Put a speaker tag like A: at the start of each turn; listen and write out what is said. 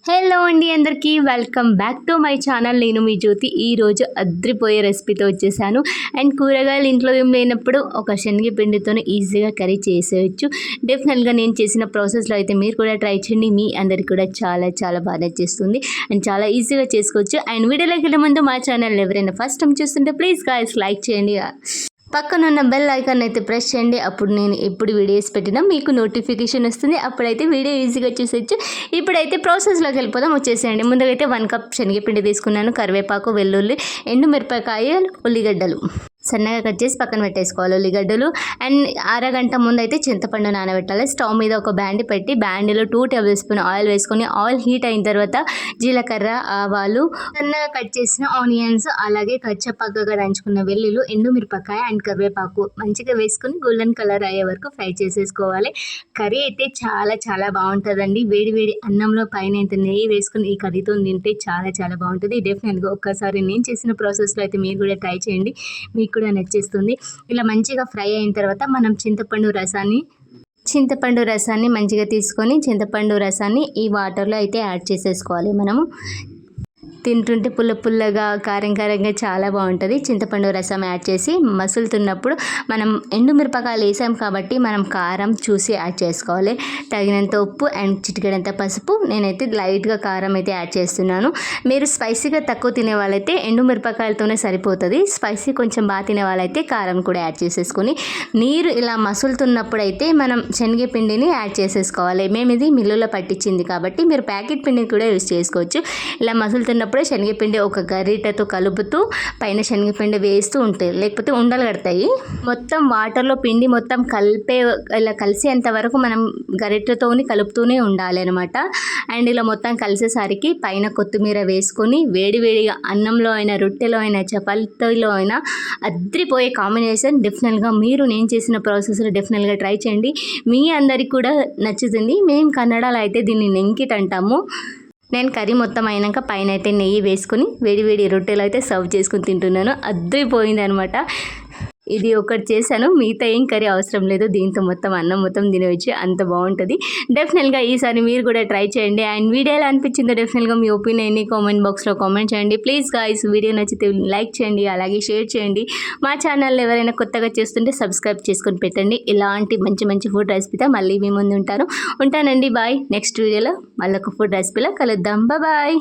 A: Hello అండి, అందరికీ welcome back to my channel. నేను మీ జ్యోతి. ఈరోజు అద్రిపోయే రెసిపీతో వచ్చేసాను. అండ్ కూరగాయలు ఇంట్లో ఏం లేనప్పుడు ఒక శనగపిండితోనే ఈజీగా కర్రీ చేసేయచ్చు. డెఫినెట్గా నేను చేసిన ప్రాసెస్లో అయితే మీరు కూడా ట్రై చేయండి. మీ అందరికి కూడా చాలా చాలా బాగా నచ్చేస్తుంది అండ్ చాలా ఈజీగా చేసుకోవచ్చు. అండ్ వీడియోలోకి వెళ్ళే ముందు మా ఛానల్ ఎవరైనా ఫస్ట్ టైం చూస్తుంటే ప్లీజ్ గాయ్స్ లైక్ చేయండి, పక్కనున్న బెల్ ఐకాన్ అయితే ప్రెస్ చేయండి. అప్పుడు నేను ఎప్పుడు వీడియోస్ పెట్టినా మీకు నోటిఫికేషన్ వస్తుంది. అప్పుడైతే వీడియో ఈజీగా చూసేయచ్చు. ఇప్పుడైతే ప్రాసెస్లోకి వెళ్ళిపోదాం, వచ్చేసేయండి. ముందుగైతే 1 కప్ శనగపిండి తీసుకున్నాను. కరివేపాకు, వెల్లుల్లి, ఎండుమిరపకాయ, ఉల్లిగడ్డలు సన్నగా కట్ చేసి పక్కన పెట్టేసుకోవాలి. ఉల్లిగడ్డలు అండ్ అరగంట ముందు అయితే చింతపండు నానబెట్టాలి. స్టవ్ మీద ఒక బ్యాండి పెట్టి బ్యాండిలో 2 టేబుల్ స్పూన్ ఆయిల్ వేసుకొని ఆయిల్ హీట్ అయిన తర్వాత జీలకర్ర, ఆవాలు, సన్నగా కట్ చేసిన ఆనియన్స్, అలాగే కచ్చపక్కగా దంచుకున్న వెల్లుల్లి, ఎండుమిరపకాయ అండ్ కరివేపాకు మంచిగా వేసుకొని గోల్డెన్ కలర్ అయ్యే వరకు ఫ్రై చేసేసుకోవాలి. కర్రీ అయితే చాలా చాలా బాగుంటుందండి. వేడి వేడి అన్నంలో పైన ఇంత నెయ్యి వేసుకుని ఈ కర్రీతో తింటే చాలా చాలా బాగుంటుంది. డెఫినెట్గా ఒక్కసారి నేను చేసిన ప్రాసెస్లో అయితే మీరు కూడా ట్రై చేయండి, మీకు కూడా నచ్చేస్తుంది. ఇలా మంచిగా ఫ్రై అయిన తర్వాత మనం చింతపండు రసాన్ని మంచిగా తీసుకొని చింతపండు రసాన్ని ఈ వాటర్లో అయితే యాడ్ చేసేసుకోవాలి. మనము తింటుంటే పుల్లగా కారం కారంగా చాలా బాగుంటుంది. చింతపండు రసం యాడ్ చేసి మసులుతున్నప్పుడు మనం ఎండుమిరపకాయలు వేసాం కాబట్టి మనం కారం చూసి యాడ్ చేసుకోవాలి. తగినంత ఉప్పు అండ్ చిటికెడంత పసుపు. నేనైతే లైట్గా కారం అయితే యాడ్ చేస్తున్నాను. మీరు స్పైసీగా తక్కువ తినే వాళ్ళైతే ఎండుమిరపకాయలతోనే సరిపోతుంది. స్పైసీ కొంచెం బాగా తినే వాళ్ళైతే కారం కూడా యాడ్ చేసేసుకొని నీరు ఇలా మసులుతున్నప్పుడు అయితే మనం శనగపిండిని యాడ్ చేసేసుకోవాలి. మేము ఇది మిల్లులో పట్టించింది కాబట్టి మీరు ప్యాకెట్ పిండిని కూడా యూజ్ చేసుకోవచ్చు. ఇలా మసులుతున్నప్పుడు శనగపిండి ఒక గరిటెతో కలుపుతూ పైన శనగపిండి వేస్తూ ఉంటాయి, లేకపోతే ఉండలు కడతాయి. మొత్తం వాటర్లో పిండి మొత్తం ఇలా కలిసేంత వరకు మనం గరిటెతోని కలుపుతూనే ఉండాలి అనమాట. అండ్ ఇలా మొత్తం కలిసేసరికి పైన కొత్తిమీర వేసుకొని వేడివేడిగా అన్నంలో అయినా, రొట్టెలో అయినా, చపాతీలో అయినా అద్రిపోయే కాంబినేషన్. డెఫినెట్గా మీరు నేను చేసిన ప్రాసెస్లో డెఫినెట్గా ట్రై చేయండి, మీ అందరికి కూడా నచ్చుతుంది. మేము కన్నడలో అయితే దీన్ని నెంకిట్ అంటాము. నేను కర్రీ మొత్తం అయినాక పైన అయితే నెయ్యి వేసుకొని వేడి రొట్టెలు అయితే సర్వ్ చేసుకుని తింటున్నాను. అద్రిపోయింది అనమాట. ఇది ఒకటి చేశాను, మిగతా ఏం కర్రీ అవసరం లేదు. దీంతో మొత్తం అన్నం మొత్తం తినవచ్చు, అంత బాగుంటుంది. డెఫినెట్గా ఈసారి మీరు కూడా ట్రై చేయండి. అండ్ వీడియో ఎలా అనిపించిందో డెఫినెట్గా మీ ఒపీనియన్ని కామెంట్ బాక్స్లో కామెంట్ చేయండి. ప్లీజ్ గాయ్స్, వీడియో నచ్చితే లైక్ చేయండి, అలాగే షేర్ చేయండి. మా ఛానల్ ఎవరైనా కొత్తగా చేస్తుంటే సబ్స్క్రైబ్ చేసుకొని పెట్టండి. ఇలాంటి మంచి ఫుడ్ రెసిపీతో మళ్ళీ మీ ముందు ఉంటానండి. బాయ్. నెక్స్ట్ వీడియోలో మళ్ళీ ఒక ఫుడ్ రెసిపీలో కలుద్దాం. బాయ్.